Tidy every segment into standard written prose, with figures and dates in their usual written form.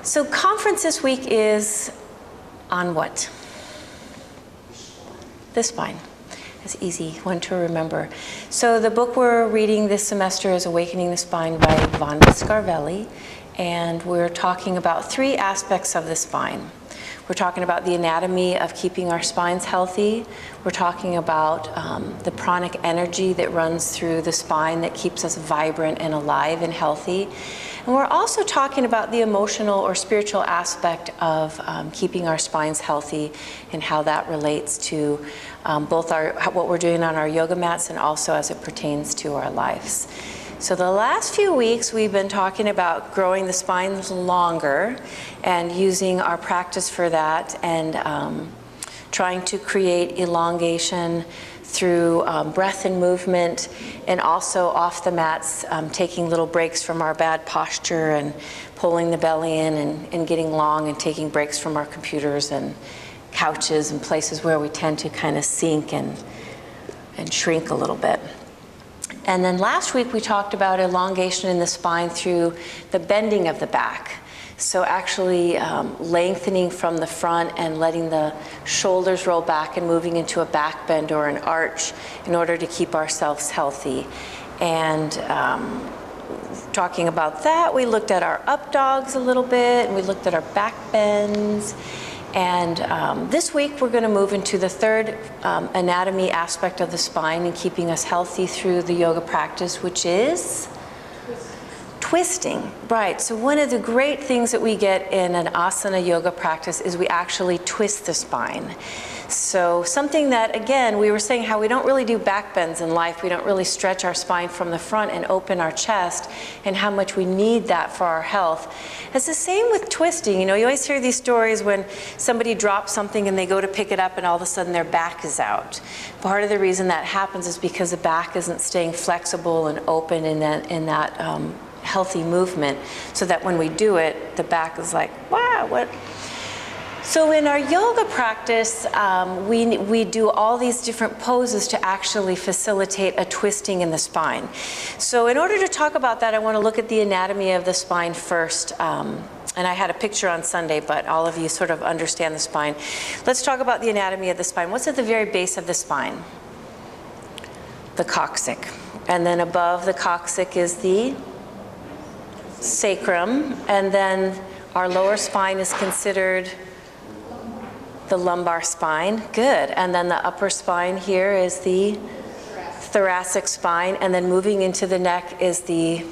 So conference this week is on what? The spine. It's an easy one to remember. So the book we're reading this semester is Awakening the Spine by Vonda Scarvelli, and we're talking about 3 aspects of the spine. We're talking about the anatomy of keeping our spines healthy. We're talking about the pranic energy that runs through the spine that keeps us vibrant and alive and healthy. And we're also talking about the emotional or spiritual aspect of keeping our spines healthy and how that relates to both what we're doing on our yoga mats and also as it pertains to our lives. So the last few weeks we've been talking about growing the spines longer and using our practice for that, and trying to create elongation through breath and movement, and also off the mats, taking little breaks from our bad posture and pulling the belly in and getting long, and taking breaks from our computers and couches and places where we tend to kind of sink and shrink a little bit. And then last week we talked about elongation in the spine through the bending of the back. So actually lengthening from the front and letting the shoulders roll back and moving into a back bend or an arch in order to keep ourselves healthy. And talking about that, we looked at our up dogs a little bit, and we looked at our back bends. And this week we're going to move into the 3rd anatomy aspect of the spine and keeping us healthy through the yoga practice, which is twisting. Right, so one of the great things that we get in an asana yoga practice is we actually twist the spine. So something that, again, we were saying how we don't really do back bends in life. We don't really stretch our spine from the front and open our chest, and how much we need that for our health. It's the same with twisting. You know, you always hear these stories when somebody drops something and they go to pick it up and all of a sudden their back is out. Part of the reason that happens is because the back isn't staying flexible and open in that healthy movement, so that when we do it, the back is like, wow, what? So in our yoga practice, we do all these different poses to actually facilitate a twisting in the spine. So in order to talk about that, I want to look at the anatomy of the spine first. And I had a picture on Sunday, but all of you sort of understand the spine. Let's talk about the anatomy of the spine. What's at the very base of the spine? The coccyx. And then above the coccyx is the sacrum. And then our lower spine is considered the lumbar spine. Good. And then the upper spine here is the thoracic spine, and then moving into the neck is the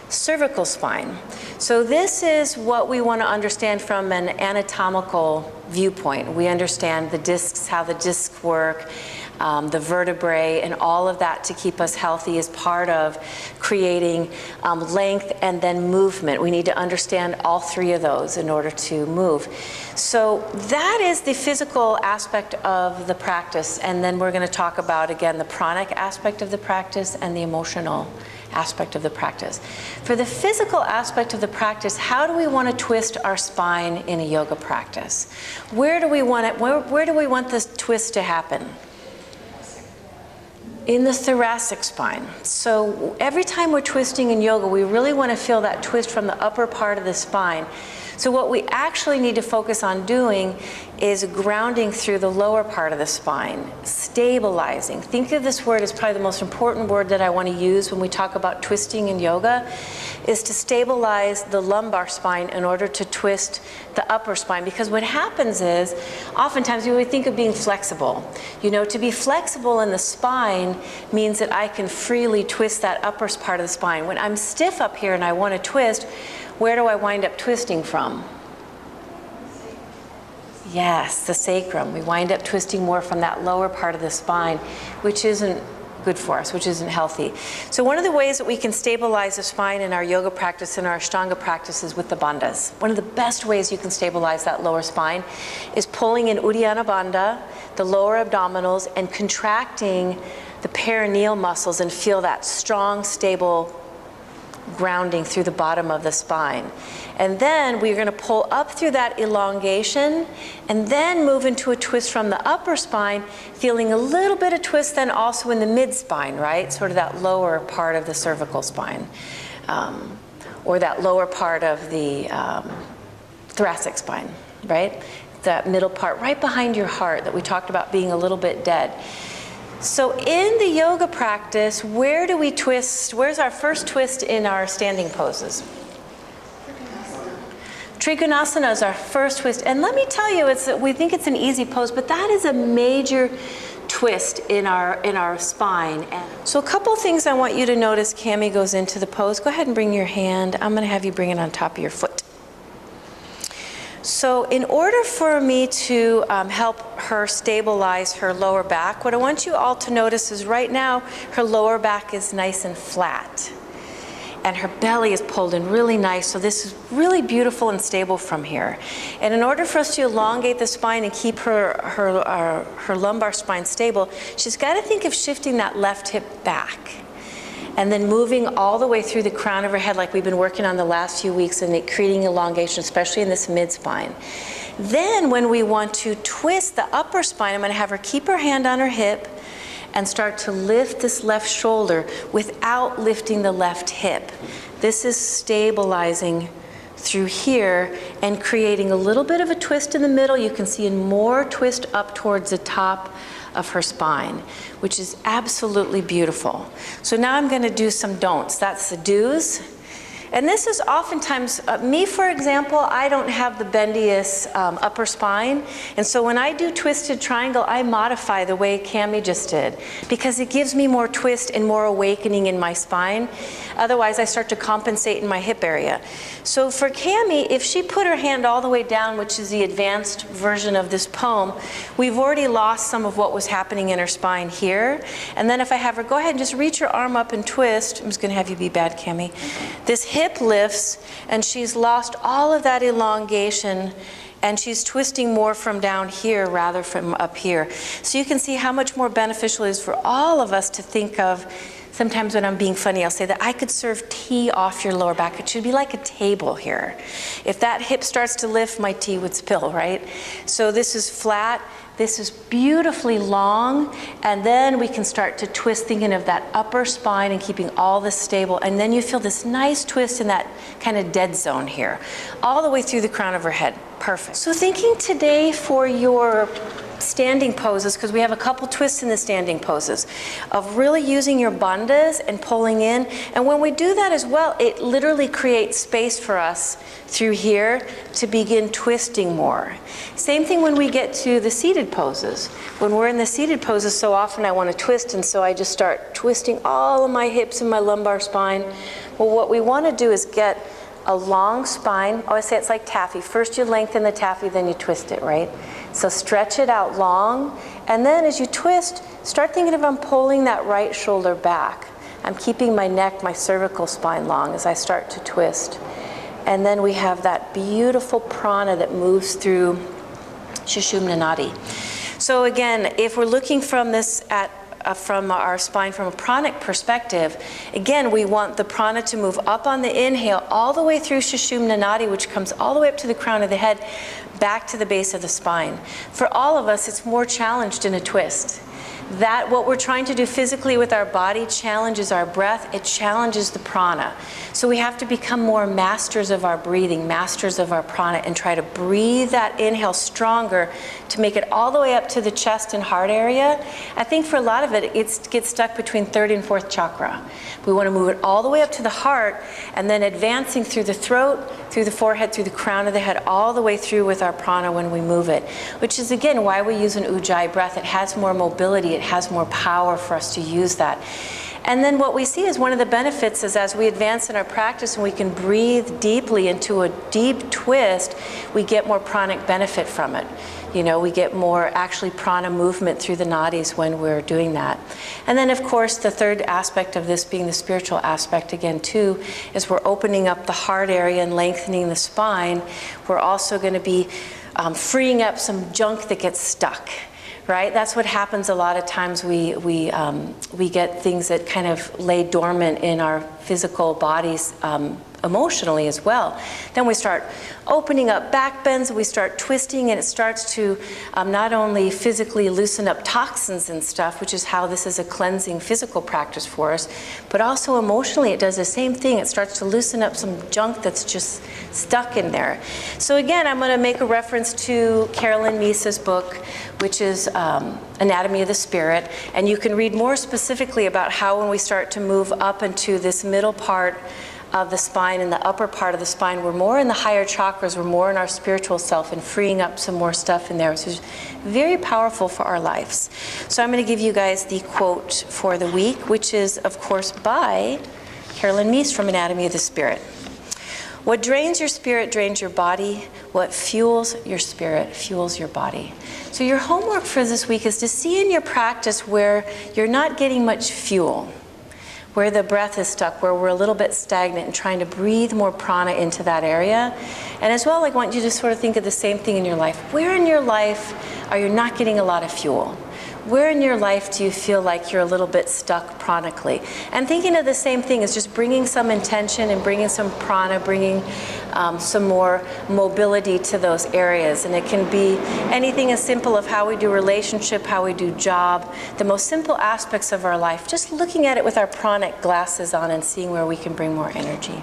cervical spine. So this is what we want to understand from an anatomical viewpoint. We understand the discs, how the discs work, the vertebrae, and all of that to keep us healthy is part of creating length and then movement. We need to understand all 3 of those in order to move. So that is the physical aspect of the practice, and then we're going to talk about, again, the pranic aspect of the practice and the emotional aspect of the practice. For the physical aspect of the practice, how do we want to twist our spine in a yoga practice? Where do we want it? Where do we want this twist to happen? In the thoracic spine. So every time we're twisting in yoga, we really want to feel that twist from the upper part of the spine. So what we actually need to focus on doing is grounding through the lower part of the spine, stabilizing. Think of this word as probably the most important word that I want to use when we talk about twisting in yoga, is to stabilize the lumbar spine in order to twist the upper spine. Because what happens is, oftentimes we think of being flexible. You know, to be flexible in the spine means that I can freely twist that upper part of the spine. When I'm stiff up here and I want to twist, where do I wind up twisting from? Yes, the sacrum. We wind up twisting more from that lower part of the spine, which isn't good for us, which isn't healthy. So one of the ways that we can stabilize the spine in our yoga practice and our Ashtanga practice is with the bandhas. One of the best ways you can stabilize that lower spine is pulling in Uddiyana Bandha, the lower abdominals, and contracting the perineal muscles, and feel that strong, stable grounding through the bottom of the spine. And then we're going to pull up through that elongation and then move into a twist from the upper spine, feeling a little bit of twist then also in the mid spine, right? Sort of that lower part of the cervical spine, or that lower part of the thoracic spine, right? That middle part right behind your heart that we talked about being a little bit dead. So in the yoga practice, where do we twist? Where's our first twist in our standing poses? Trikonasana is our first twist. And let me tell you, we think it's an easy pose, but that is a major twist in our spine. And so a couple things I want you to notice. Cami goes into the pose. Go ahead and bring your hand. I'm going to have you bring it on top of your foot. So in order for me to help her stabilize her lower back, what I want you all to notice is right now her lower back is nice and flat. And her belly is pulled in really nice, so this is really beautiful and stable from here. And in order for us to elongate the spine and keep her lumbar spine stable, she's got to think of shifting that left hip back. And then moving all the way through the crown of her head like we've been working on the last few weeks, and creating elongation, especially in this mid-spine. Then when we want to twist the upper spine, I'm going to have her keep her hand on her hip and start to lift this left shoulder without lifting the left hip. This is stabilizing through here and creating a little bit of a twist in the middle. You can see more twist up towards the top of her spine, which is absolutely beautiful. So now I'm going to do some don'ts. That's the do's. And this is oftentimes, me for example, I don't have the bendiest upper spine. And so when I do twisted triangle, I modify the way Cami just did, because it gives me more twist and more awakening in my spine. Otherwise, I start to compensate in my hip area. So for Cami, if she put her hand all the way down, which is the advanced version of this poem, we've already lost some of what was happening in her spine here. And then if I have her go ahead and just reach her arm up and twist, I'm just going to have you be bad, Cami. This hip lifts, and she's lost all of that elongation, and she's twisting more from down here rather from up here. So you can see how much more beneficial it is for all of us to think of. Sometimes when I'm being funny, I'll say that I could serve tea off your lower back. It should be like a table here. If that hip starts to lift, my tea would spill, right? So this is flat. This is beautifully long, and then we can start to twist, thinking of that upper spine and keeping all this stable, and then you feel this nice twist in that kind of dead zone here, all the way through the crown of her head. Perfect. So thinking today for your standing poses, because we have a couple twists in the standing poses, of really using your bandhas and pulling in. And when we do that as well, it literally creates space for us through here to begin twisting more. Same thing when we get to the seated poses. When we're in the seated poses, so often I want to twist, and so I just start twisting all of my hips and my lumbar spine. Well, what we want to do is get a long spine. I always say it's like taffy. First you lengthen the taffy, then you twist it, right? So stretch it out long, and then as you twist, start thinking of I'm pulling that right shoulder back. I'm keeping my neck, my cervical spine long as I start to twist. And then we have that beautiful prana that moves through Sushumna Nadi. So again, if we're looking from this from our spine from a pranic perspective, again, we want the prana to move up on the inhale all the way through Sushumna Nadi, which comes all the way up to the crown of the head, back to the base of the spine. For all of us, it's more challenged in a twist. That what we're trying to do physically with our body challenges our breath, it challenges the prana. So we have to become more masters of our breathing, masters of our prana, and try to breathe that inhale stronger to make it all the way up to the chest and heart area. I think for a lot of it, it gets stuck between third and fourth chakra. We want to move it all the way up to the heart, and then advancing through the throat, through the forehead, through the crown of the head, all the way through with our prana when we move it, which is again why we use an Ujjayi breath. It has more mobility, it has more power for us to use that. And then what we see is one of the benefits is as we advance in our practice and we can breathe deeply into a deep twist, we get more pranic benefit from it. You know, we get more actually prana movement through the nadis when we're doing that. And then of course the third aspect of this being the spiritual aspect again too, is we're opening up the heart area and lengthening the spine. We're also going to be freeing up some junk that gets stuck. Right? That's what happens a lot of times. We get things that kind of lay dormant in our physical bodies emotionally as well. Then we start opening up back bends, we start twisting, and it starts to not only physically loosen up toxins and stuff, which is how this is a cleansing physical practice for us, but also emotionally it does the same thing. It starts to loosen up some junk that's just stuck in there. So again, I'm going to make a reference to Carolyn Meese's book, which is Anatomy of the Spirit, and you can read more specifically about how when we start to move up into this middle part of the spine and the upper part of the spine, we're more in the higher chakras, we're more in our spiritual self and freeing up some more stuff in there, which is very powerful for our lives. So I'm going to give you guys the quote for the week, which is, of course, by Carolyn Meese from Anatomy of the Spirit. What drains your spirit drains your body. What fuels your spirit fuels your body. So your homework for this week is to see in your practice where you're not getting much fuel, where the breath is stuck, where we're a little bit stagnant, and trying to breathe more prana into that area. And as well, I want you to sort of think of the same thing in your life. Where in your life are you not getting a lot of fuel? Where in your life do you feel like you're a little bit stuck pranically? And thinking of the same thing is just bringing some intention and bringing some prana, bringing some more mobility to those areas. And it can be anything as simple of how we do relationship, how we do job, the most simple aspects of our life, just looking at it with our pranic glasses on and seeing where we can bring more energy.